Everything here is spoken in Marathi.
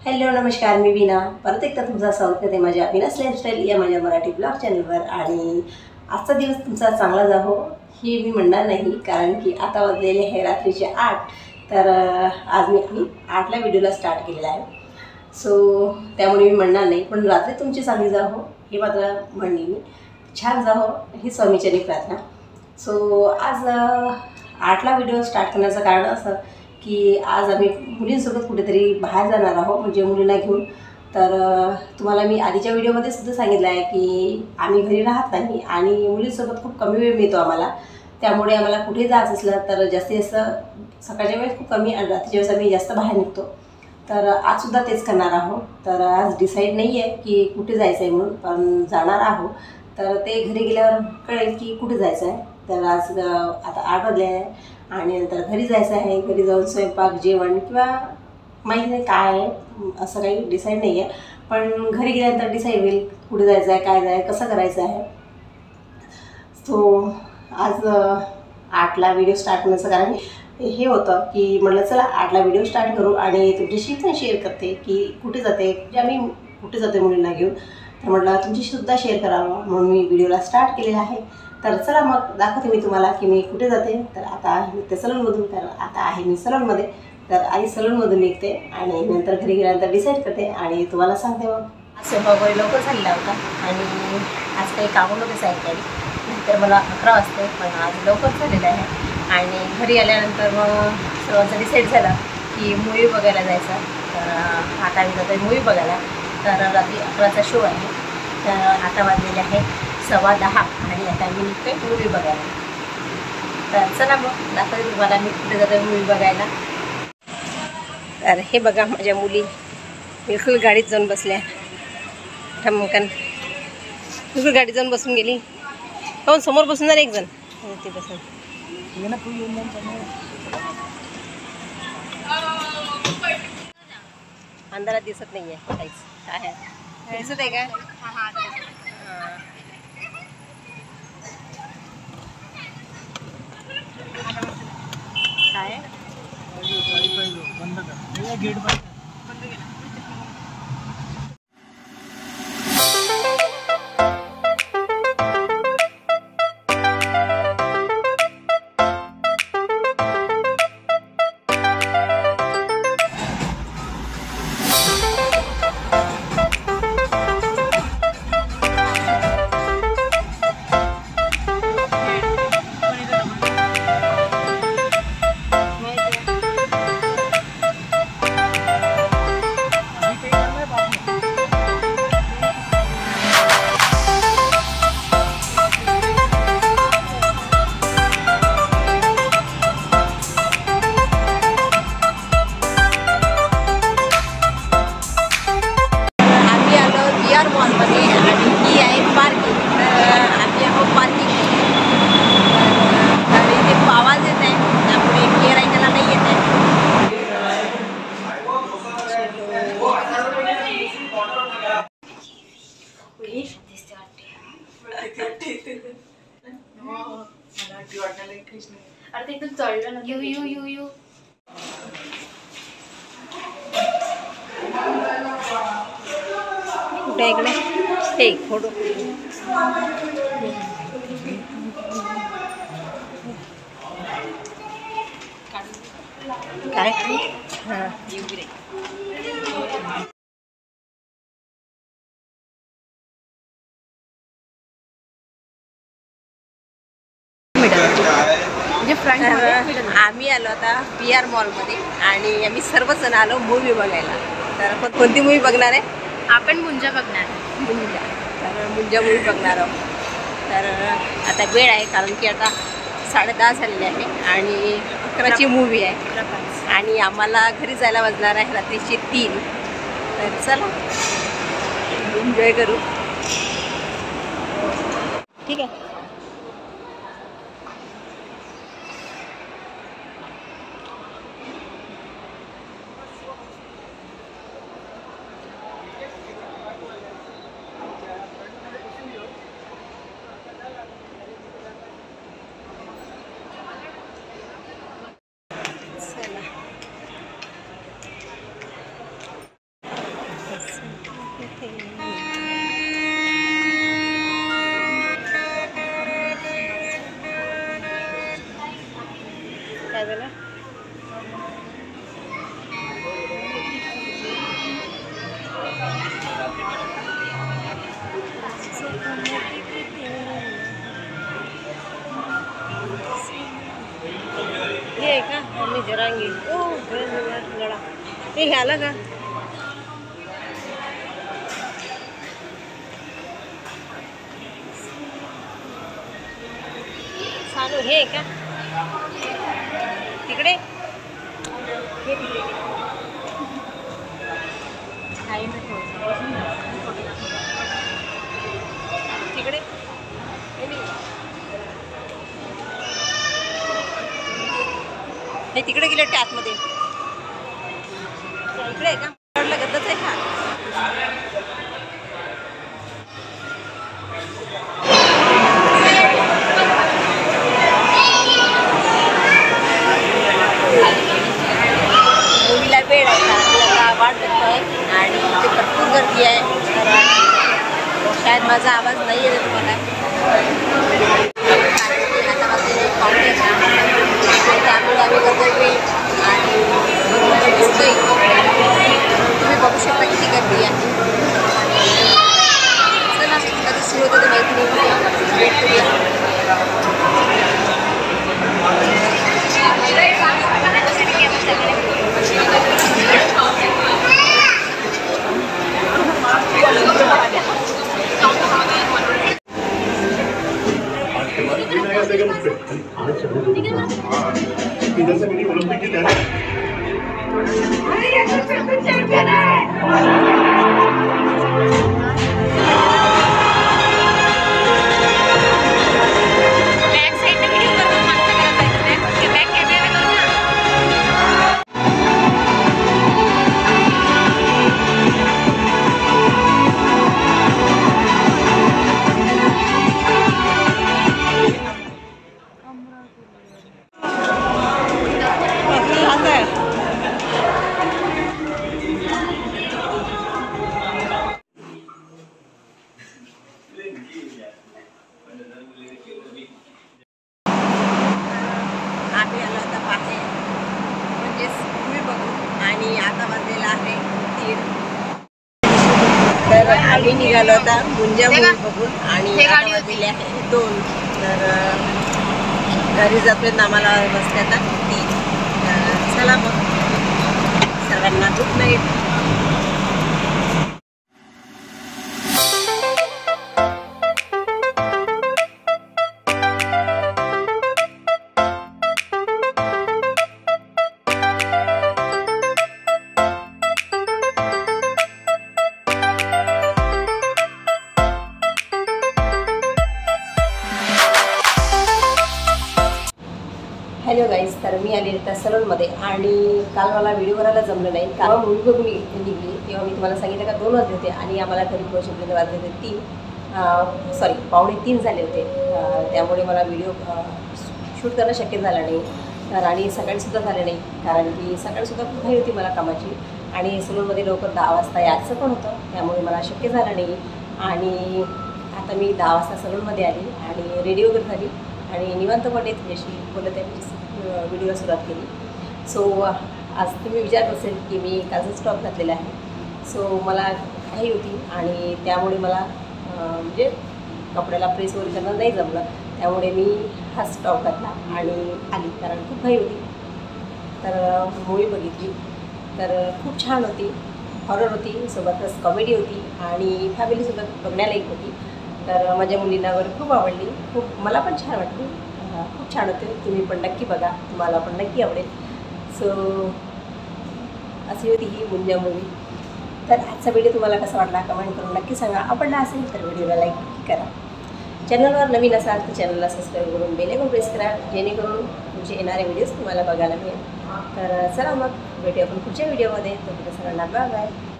हॅलो नमस्कार, मी वीणा परत एकदा तुमचं स्वागत करते माझ्या वीनास लाईफस्टाईल या माझ्या मराठी ब्लॉग चॅनलवर। आणि आजचा दिवस तुमचा चांगला जावो हे मी म्हणणार नाही, कारण की आता वाजलेले आहे रात्रीचे 8। तर आज मी 8ला व्हिडिओला स्टार्ट केलेला आहे, सो त्यामुळे मी म्हणणार नाही, पण रात्री तुमची चांगली जावो हे मात्र म्हणणे मी, छान जावो ही स्वामीचरणी प्रार्थना। सो आज 8ला व्हिडिओ स्टार्ट करण्याचं कारण असं की आज आम्ही मुलींसोबत कुठेतरी बाहेर जाणार आहोत, म्हणजे मुलींना घेऊन। तर तुम्हाला मी आधीच्या व्हिडिओमध्ये सुद्धा सांगितलं आहे की आम्ही घरी राहत नाही आणि मुलींसोबत खूप कमी वेळ मिळतो आम्हाला, त्यामुळे आम्हाला कुठे जायचं असलं तर जास्तीत जास्त सकाळच्या वेळेस खूप कमी आणि रात्रीच्या वेळेस आम्ही जास्त बाहेर निघतो। तर आजसुद्धा तेच करणार आहोत। तर आज डिसाईड नाही आहे की कुठे जायचं आहे म्हणून, पण जाणार आहोत। तर ते घरी गेल्यावर कळेल की कुठे जायचं आहे। तर आज आता 8 वाजले आहे आणि नंतर घरी जायचं आहे। घरी जाऊन स्वयंपाक जेवण किंवा माहीत नाही काय आहे, असं काही डिसाईड नाही आहे, पण घरी गेल्यानंतर डिसाईड होईल कुठे जायचं आहे, काय जाय कसं करायचं आहे। सो आज 8ला व्हिडिओ स्टार्ट करण्याचं कारण हे होतं की म्हटलं चला 8ला व्हिडिओ स्टार्ट करू आणि तुमच्याशी पण शेअर करते की कुठे जाते, म्हणजे आम्ही कुठे जाते मुलींना घेऊन। तर म्हटलं तुमच्याशीसुद्धा शेअर करावं म्हणून मी व्हिडिओला स्टार्ट केलेला आहे। तर चला मग दाखवते मी तुम्हाला की मी कुठे जाते। तर आता आहे ते सलूनमधून, तर आता आहे मी सलूनमध्ये। तर आधी सलूनमधून निघते आणि नंतर घरी गेल्यानंतर डिसाईड करते आणि तुम्हाला सांगते। मग आज स्वयंपाक वगैरे लवकर झालेला होता आणि आज काही कामं नव्हते सायंकाळी, तर मला 11 वाजता, पण आज लवकर झालेलं आहे। आणि घरी आल्यानंतर मग सर्वांचा डिसाईड झाला की मूवी बघायला जायचा। तर आता आम्ही जातो मूवी बघायला। तर रात्री 11चा शो आहे, तर आता वाजलेले आहे 10:15 आणि आता मी निघते मूवी बघायला। तर चला मग दाखवते तुम्हाला मी कुठे जातो मूवी बघायला। तर हे बघा माझ्या मुली बिलकुल गाडीत जाऊन बसल्या, ठमकन बिलकुल गाडीत जाऊन बसून गेली। हो समोर बसून जा एक जण, ते बसून अंधारात दिसत नाही आहे काहीच। काय आहे दिसत आहे का? काय गेट बंद केला। मॉलमध्ये आणि ही आहे पार्किंग। तर आम्ही आहोत पार्किंग, तर इथे खूप आवाज येत आहे, त्यामुळे क्लिअर ऐकायला नाही येत आहे। अरे एकदम चढलं ना, यू यू यू यू कुठे इकडे हे फोटो काय हां आम्ही आलो आता PR मॉलमध्ये आणि आम्ही सर्वजण आलो मूवी बघायला। तर कोणती मूवी बघणार आहे आपण? मुंजा बघणार। मुंजा, तर मुंजा मूवी बघणार आहोत। तर आता वेळ आहे, कारण की आता 10:30 झालेले आहे आणि 11ची मूवी आहे आणि आम्हाला घरी जायला वाजणार आहे रात्रीचे 3। तर चला एन्जॉय करू, ठीक आहे। वांगी गळा हे घ्याला का सानू हे का तिकडे हे तिकडे तिकडे हे तिकडे गेले वाटते आतमध्ये इकडे आहे का वाटलं गद्दच आहे का मूवीला वेळ आहे आपल्याला वाट बघतोय आणि इथे भरपूर गर्दी आहे तर शायद माझा आवाज नाही येत तुम्हाला आता माझे पाहुणे त्यामुळे आम्ही करतोय वेळ आणि भरपूर दिसतोय तुम्ही बघू शकता किती गर्दी आहे चला कधी सुरू होतं ते माहिती नाही वेट करूया इधर से मेरी ओलंपिक की तैयारी बॅक साईड व्हिडिओ करून मागचा करायचा बॅक कॅमेरा करू ना आम्ही आलो आता बाहेर म्हणजेच तुम्ही बघू आणि आता वाजलेला आहे 3 तर आम्ही निघालो आता गुंजा मूवी बघून आणि आता वाजलेले आहे 2 तर घरी जातोय आम्हाला बसते आता 3 तर चला मग सर्वांना गुड नाईट हॅलो गाईज तर मी आले त्या सलूनमध्ये आणि काल मला व्हिडिओ करायला जमलं नाही काल मूवी बघून निघली तेव्हा मी तुम्हाला सांगितलं का 2 वाजले होते आणि आम्हाला घरी पोहोचेपर्यंत वाजले होते 3 पावणे 3 झाले होते त्यामुळे मला व्हिडिओ शूट करणं शक्य झालं नाही तर आणि सकाळीसुद्धा झाले नाही कारण की सकाळीसुद्धा खूप घाई होती मला कामाची आणि सलूनमध्ये लवकर 10 वाजता यायचं पण होतं त्यामुळे मला शक्य झालं नाही आणि आता मी 10 वाजता सलूनमध्ये आली आणि रेडी वगैरे झाली आणि निवांतपणे तुझ्याशी बोलत आहे व्हिडिओला सुरुवात केली सो आज तुम्ही विचारत असेल की मी कालचा स्टॉक घातलेला आहे सो मला घाई होती आणि त्यामुळे मला म्हणजे कपड्याला प्रेस वगैरे करणं नाही जमलं त्यामुळे मी हा स्टॉक घातला आणि आली कारण खूप घाई होती तर मूवी बघितली तर खूप छान होती हॉरर होती सोबतच कॉमेडी होती आणि फॅमिलीसोबत बघण्यालायक होती तर माझ्या मुलींना वगैरे खूप आवडली खूप मला पण छान वाटली खूप छान होते तुम्ही पण नक्की बघा तुम्हाला पण नक्की आवडेल सो अशी होती ही गुंजा मूवी तर आजचा व्हिडिओ तुम्हाला कसा वाटला कमेंट करून नक्की सांगा आवडला असेल तर व्हिडिओला लाईक करा चॅनलवर नवीन असाल तर चॅनलला सबस्क्राईब करून बेल आयकॉन प्रेस करा जेणेकरून तुमचे येणारे व्हिडिओज तुम्हाला बघायला मिळेल तर चला मग भेटूया आपण पुढच्या व्हिडिओमध्ये तर सर्वांना बाय बाय